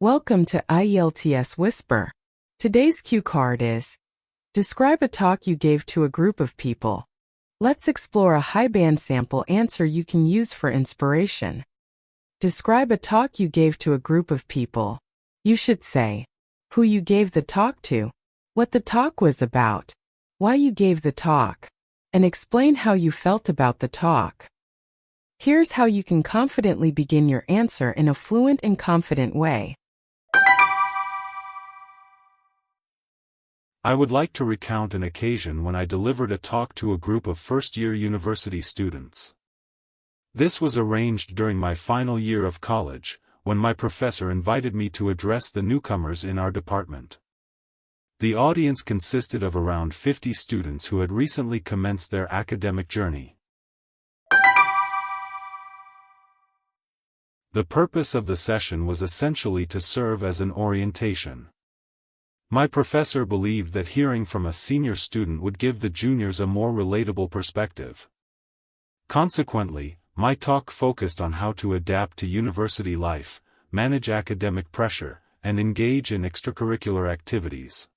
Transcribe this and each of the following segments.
Welcome to IELTS Whisper. Today's cue card is, describe a talk you gave to a group of people. Let's explore a high band sample answer you can use for inspiration. Describe a talk you gave to a group of people. You should say who you gave the talk to, what the talk was about, why you gave the talk, and explain how you felt about the talk. Here's how you can confidently begin your answer in a fluent and confident way. I would like to recount an occasion when I delivered a talk to a group of first-year university students. This was arranged during my final year of college, when my professor invited me to address the newcomers in our department. The audience consisted of around 50 students who had recently commenced their academic journey. The purpose of the session was essentially to serve as an orientation. My professor believed that hearing from a senior student would give the juniors a more relatable perspective. Consequently, my talk focused on how to adapt to university life, manage academic pressure, and engage in extracurricular activities.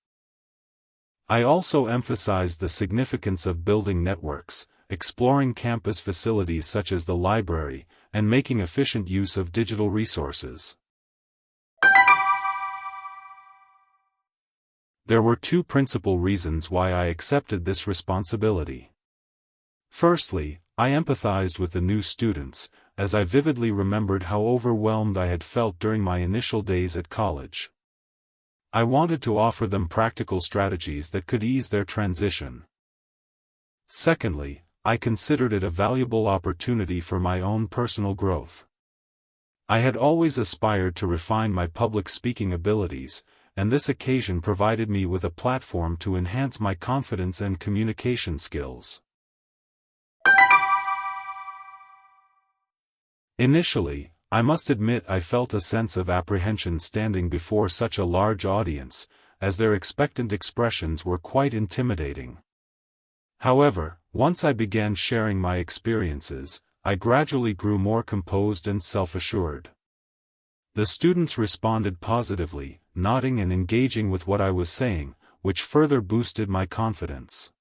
I also emphasized the significance of building networks, exploring campus facilities such as the library, and making efficient use of digital resources. There were two principal reasons why I accepted this responsibility. Firstly, I empathized with the new students, as I vividly remembered how overwhelmed I had felt during my initial days at college. I wanted to offer them practical strategies that could ease their transition. Secondly, I considered it a valuable opportunity for my own personal growth. I had always aspired to refine my public speaking abilities, and this occasion provided me with a platform to enhance my confidence and communication skills. Initially, I must admit I felt a sense of apprehension standing before such a large audience, as their expectant expressions were quite intimidating. However, once I began sharing my experiences, I gradually grew more composed and self-assured. The students responded positively, nodding and engaging with what I was saying, which further boosted my confidence.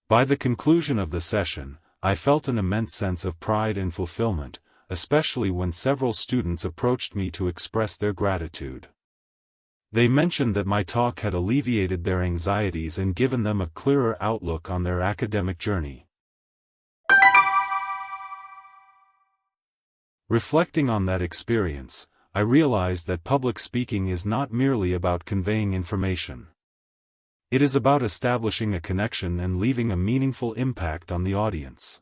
By the conclusion of the session, I felt an immense sense of pride and fulfillment, especially when several students approached me to express their gratitude. They mentioned that my talk had alleviated their anxieties and given them a clearer outlook on their academic journey. Reflecting on that experience, I realized that public speaking is not merely about conveying information. It is about establishing a connection and leaving a meaningful impact on the audience.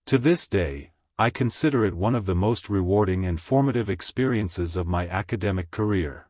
To this day, I consider it one of the most rewarding and formative experiences of my academic career.